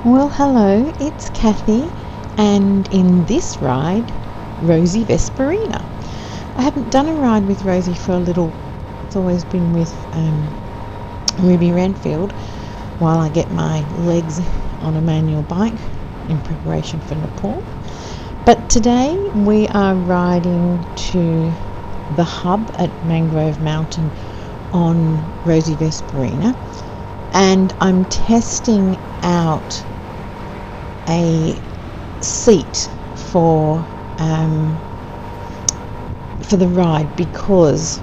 Well, hello, it's Kathy, and in this ride, Rosie Vesparina. I haven't done a ride with Rosie for a little. It's always been with Ruby Renfield while I get my legs on a manual bike in preparation for Nepal. But today we are riding to the hub at Mangrove Mountain on Rosie Vesparina, and I'm testing out a seat for the ride because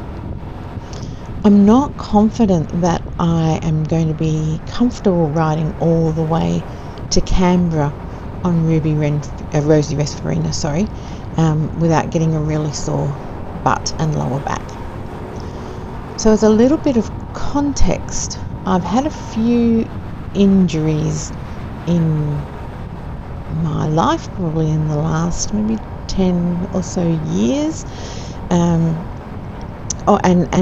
I'm not confident that I am going to be comfortable riding all the way to Canberra on Rosie Vesparina, without getting a really sore butt and lower back. So as a little bit of context, I've had a few injuries in my life, probably in the last maybe 10 or so years. And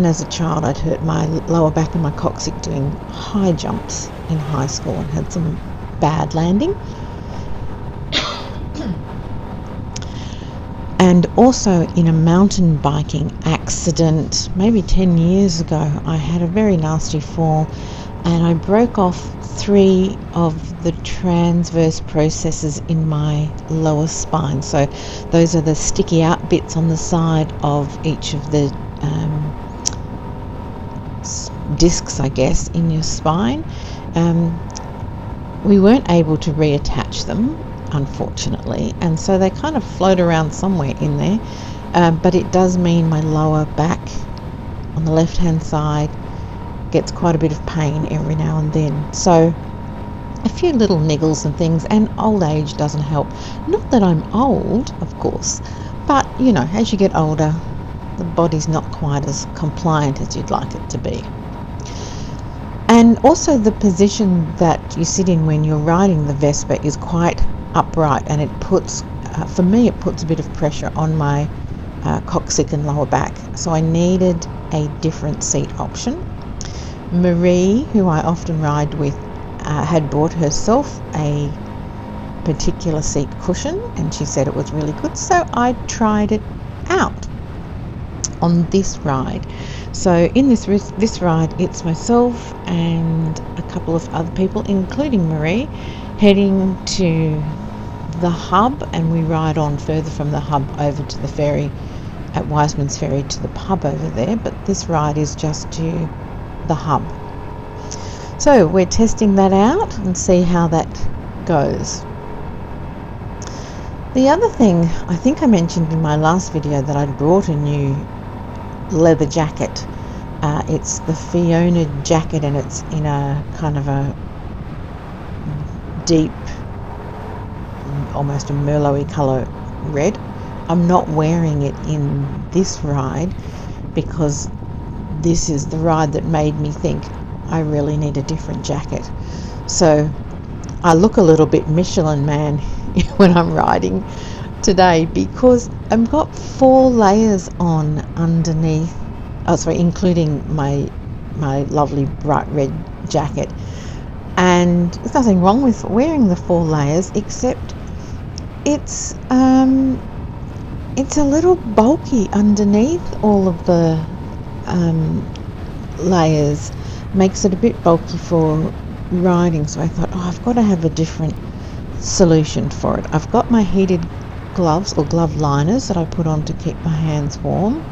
as a child, I'd hurt my lower back and my coccyx doing high jumps in high school and had some bad landing. And also in a mountain biking accident, maybe 10 years ago, I had a very nasty fall and I broke off 3 of the transverse processes in my lower spine. So those are the sticky out bits on the side of each of the discs, I guess, in your spine. We weren't able to reattach them, unfortunately, and so they kind of float around somewhere in there, but it does mean my lower back on the left hand side gets quite a bit of pain every now and then. So a few little niggles and things, and old age doesn't help. Not that I'm old, of course, but you know, as you get older, the body's not quite as compliant as you'd like it to be. And also the position that you sit in when you're riding the Vespa is quite upright, and it puts, for me, it puts a bit of pressure on my coccyx and lower back. So I needed a different seat option. Marie, who I often ride with, had bought herself a particular seat cushion, and she said it was really good, so I tried it out on this ride. So in this ride, it's myself and a couple of other people, including Marie, heading to the hub, and we ride on further from the hub over to the ferry at Wiseman's Ferry to the pub over there, but this ride is just to the hub. So we're testing that out and see how that goes. The other thing, I think I mentioned in my last video that I'd brought a new leather jacket. It's the Fiona jacket, and it's in a kind of a deep, almost a Merlot-y colour red. I'm not wearing it in this ride because this is the ride that made me think I really need a different jacket. So I look a little bit Michelin Man when I'm riding today because I've got 4 layers on underneath, including my lovely bright red jacket. And there's nothing wrong with wearing the 4 layers, except it's a little bulky underneath all of the layers. Makes it a bit bulky for riding, so I thought, I've got to have a different solution for it. I've got my heated gloves or glove liners that I put on to keep my hands warm,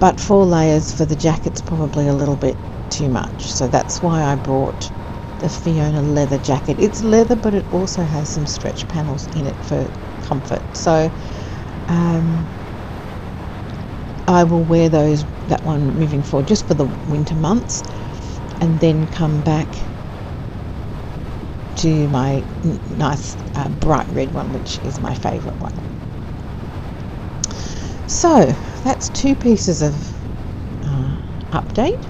but 4 layers for the jacket's probably a little bit too much, so that's why I brought the Fiona leather jacket. It's leather, but it also has some stretch panels in it for comfort, so I will wear that one moving forward just for the winter months, and then come back to my nice bright red one, which is my favourite one. So that's 2 pieces of update.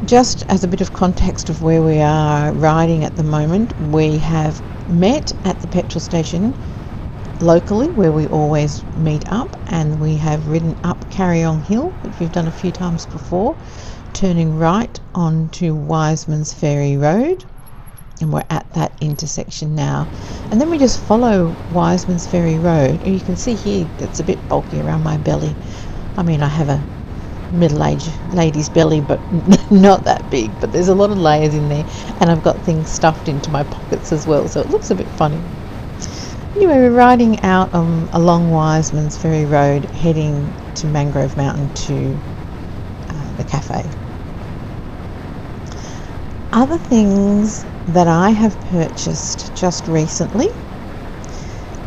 Just as a bit of context of where we are riding at the moment, we have met at the petrol station locally where we always meet up, and we have ridden up Carryong Hill, which we've done a few times before, turning right onto Wiseman's Ferry Road, and we're at that intersection now. And then we just follow Wiseman's Ferry Road, and you can see here it's a bit bulky around my belly. I mean, I have a middle-aged lady's belly, but not that big, but there's a lot of layers in there, and I've got things stuffed into my pockets as well, so it looks a bit funny. Anyway, we're riding out along Wiseman's Ferry Road, heading to Mangrove Mountain to the cafe. Other things that I have purchased just recently,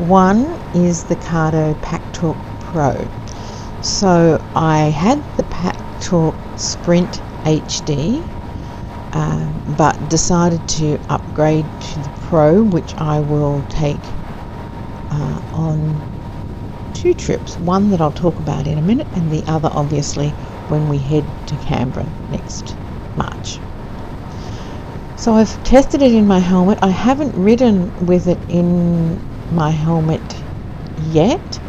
one is the Cardo PackTalk Pro. So I had the PackTalk Sprint HD, but decided to upgrade to the Pro, which I will take on 2 trips. One that I'll talk about in a minute, and the other obviously when we head to Canberra next March. So I've tested it in my helmet. I haven't ridden with it in my helmet yet,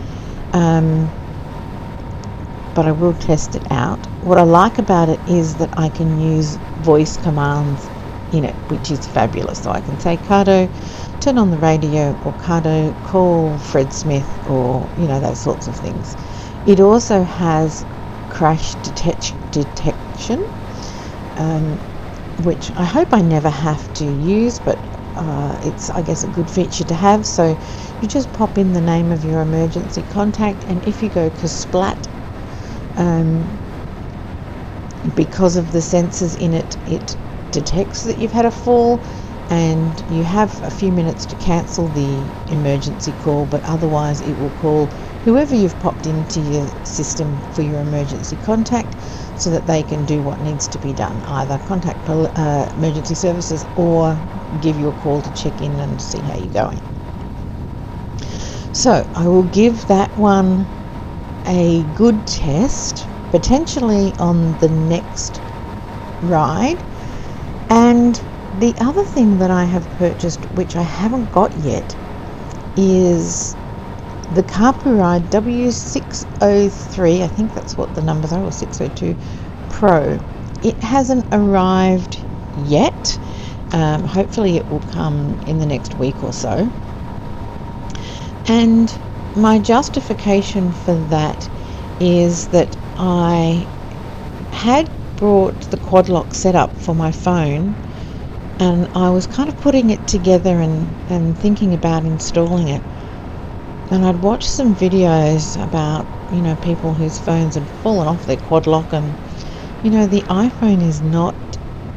but I will test it out. What I like about it is that I can use voice commands in it, which is fabulous. So I can say, Cardo, turn on the radio, or Cardo, call Fred Smith, or those sorts of things. It also has crash detection, which I hope I never have to use, but it's, I guess, a good feature to have. So you just pop in the name of your emergency contact, and if you go kersplat, because of the sensors in it, it detects that you've had a fall, and you have a few minutes to cancel the emergency call, but otherwise it will call whoever you've popped into your system for your emergency contact, so that they can do what needs to be done, either contact emergency services or give you a call to check in and see how you're going. So I will give that one a good test, potentially on the next ride. And the other thing that I have purchased, which I haven't got yet, is the Carpuride W603, I think that's what the numbers are, or 602 Pro. It hasn't arrived yet. Hopefully it will come in the next week or so. And my justification for that is that I had brought the quad lock setup for my phone, and I was kind of putting it together and thinking about installing it. And I'd watched some videos about, people whose phones had fallen off their quad lock, and, the iPhone is not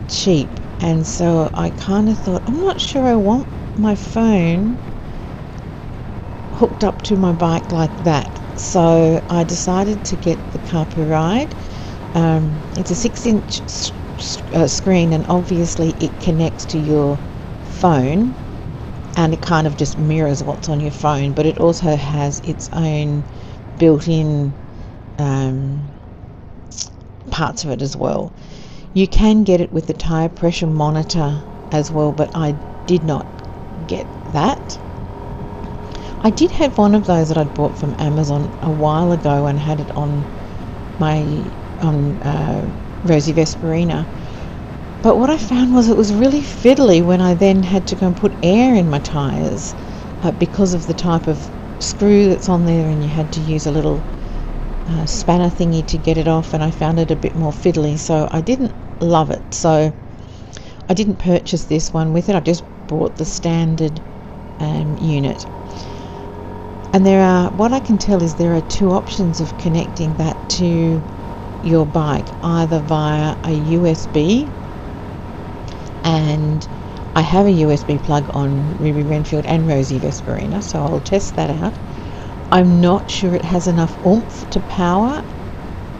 cheap. And so I kind of thought, I'm not sure I want my phone hooked up to my bike like that. So I decided to get the Carpuride. It's a 6-inch screen, and obviously it connects to your phone, and it kind of just mirrors what's on your phone, but it also has its own built-in parts of it as well. You can get it with the tire pressure monitor as well, but I did not get that. I did have one of those that I'd bought from Amazon a while ago and had it on my Rosie Vesparina. But what I found was it was really fiddly when I then had to go and put air in my tyres, because of the type of screw that's on there, and you had to use a little spanner thingy to get it off, and I found it a bit more fiddly, so I didn't love it. So I didn't purchase this one with it. I just bought the standard unit. And what I can tell is there are 2 options of connecting that to your bike, either via a USB, and I have a USB plug on Ruby Renfield and Rosie Vesparina, so I'll test that out. I'm not sure it has enough oomph to power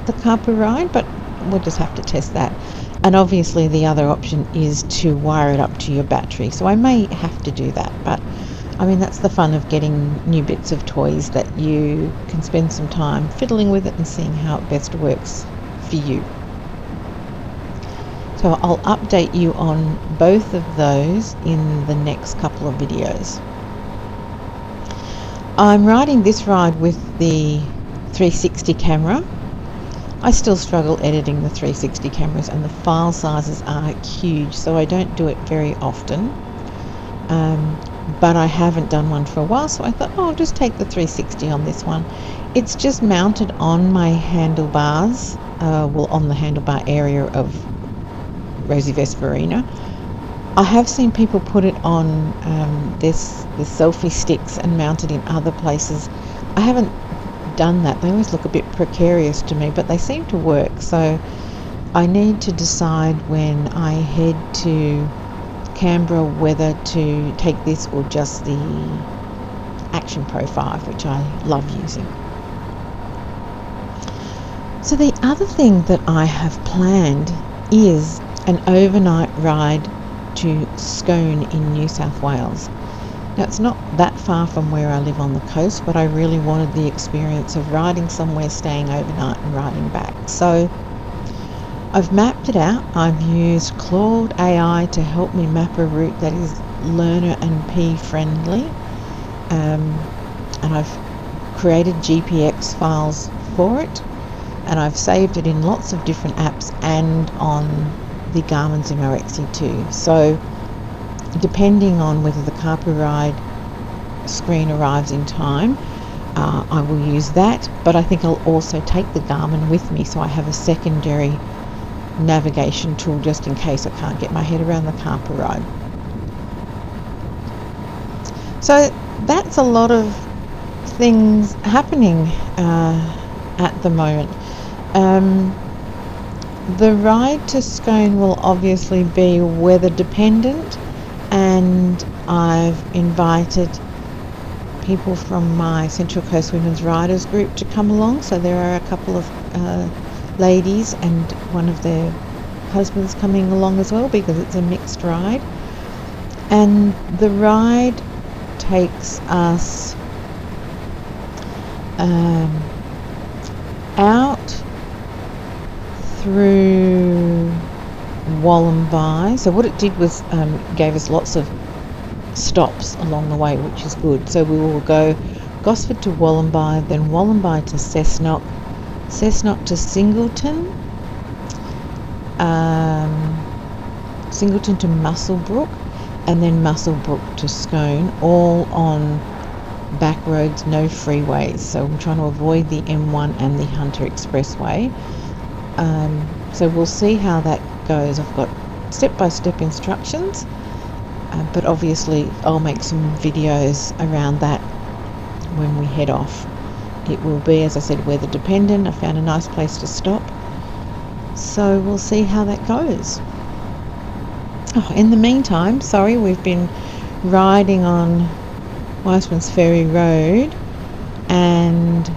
the Carpuride, but we'll just have to test that. And obviously the other option is to wire it up to your battery, so I may have to do that. But I mean, that's the fun of getting new bits of toys, that you can spend some time fiddling with it and seeing how it best works for you. So I'll update you on both of those in the next couple of videos. I'm riding this ride with the 360 camera. I still struggle editing the 360 cameras, and the file sizes are huge, so I don't do it very often. but I haven't done one for a while, so I thought, oh, I'll just take the 360 on this one. It's just mounted on my handlebars, on the handlebar area of Rosie Vesparina. I have seen people put it on the selfie sticks and mount it in other places. I haven't done that. They always look a bit precarious to me, but they seem to work. So I need to decide when I head to Canberra whether to take this or just the Action Pro 5, which I love using. So the other thing that I have planned is an overnight ride to Scone in New South Wales. Now, it's not that far from where I live on the coast, but I really wanted the experience of riding somewhere, staying overnight and riding back. So I've mapped it out. I've used Claude AI to help me map a route that is learner and P friendly, and I've created GPX files for it, and I've saved it in lots of different apps and on the Garmin Zimo XE2. So depending on whether the Carper Ride screen arrives in time, I will use that, but I think I'll also take the Garmin with me, so I have a secondary navigation tool just in case I can't get my head around the Carper Ride. So that's a lot of things happening at the moment. The ride to Scone will obviously be weather dependent, and I've invited people from my Central Coast Women's Riders group to come along. So there are a couple of ladies and one of their husbands coming along as well, because it's a mixed ride. And the ride takes us out through Wollombi. So what it did was gave us lots of stops along the way, which is good. So we will go Gosford to Wollombi, then Wollombi to Cessnock, Cessnock to Singleton, Singleton to Muswellbrook, and then Muswellbrook to Scone, all on back roads, no freeways. So I'm trying to avoid the M1 and the Hunter Expressway. So we'll see how that goes. I've got step-by-step instructions, but obviously I'll make some videos around that when we head off. It will be, as I said, weather dependent. I found a nice place to stop, so we'll see how that goes. Oh, in the meantime, sorry, we've been riding on Wiseman's Ferry Road, and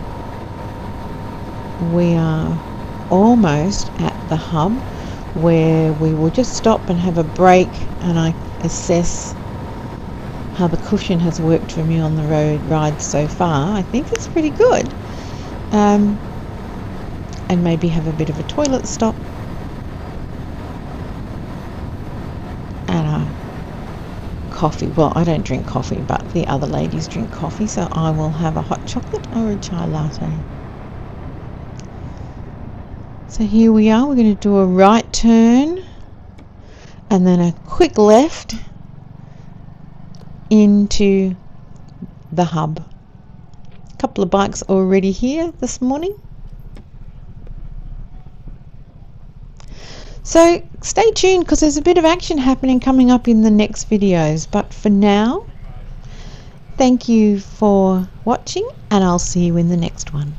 we are almost at the hub, where we will just stop and have a break, and I assess how the cushion has worked for me on the road ride so far. I think it's pretty good, and maybe have a bit of a toilet stop and a coffee. Well, I don't drink coffee, but the other ladies drink coffee, so I will have a hot chocolate or a chai latte. So here we are. We're going to do a right turn and then a quick left into the hub. A couple of bikes already here this morning. So stay tuned, because there's a bit of action happening coming up in the next videos. But for now, thank you for watching, and I'll see you in the next one.